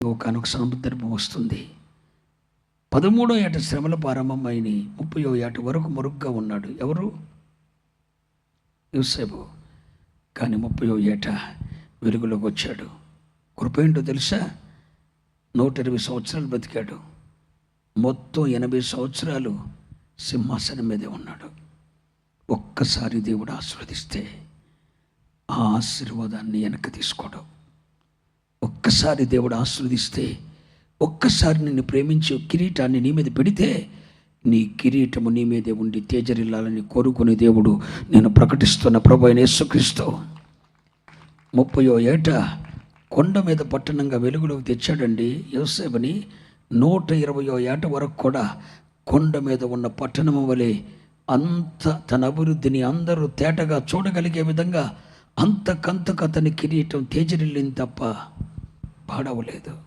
ఒకనొక సందర్భం వస్తుంది. 13వ ఏట శ్రమల ప్రారంభమైని 30వ ఏట వరకు మరుగ్గా ఉన్నాడు. ఎవరు? యోసేపు. కానీ 30వ ఏట వెలుగులోకి వచ్చాడు. కృప ఏంటో తెలుసా? 120 సంవత్సరాలు బతికాడు. మొత్తం 80 సంవత్సరాలు సింహాసనం మీదే ఉన్నాడు. ఒక్కసారి దేవుడు ఆశీర్వదిస్తే ఆ ఆశీర్వాదాన్ని వెనక్కి తీసుకోవడం. ఒక్కసారి దేవుడు ఆశీర్వదిస్తే, ఒక్కసారి నిన్ను ప్రేమించి కిరీటాన్ని నీ మీద పెడితే, నీ కిరీటము నీ మీదే ఉండి తేజరిల్లాలని కోరుకునే దేవుడు నేను ప్రకటిస్తున్న ప్రభువైన యేసుక్రీస్తు. 30వ ఏట కొండ మీద పట్టణంగా వెలుగులోకి తెచ్చాడండి యోసేపుని. 120వ ఏట వరకు కూడా కొండ మీద ఉన్న పట్టణము వలె అంత తన అభివృద్ధిని అందరూ తేటగా చూడగలిగే విధంగా అంతకంతకు అతని కిరీటం తేజరిల్లింది తప్ప పాడవలేదు.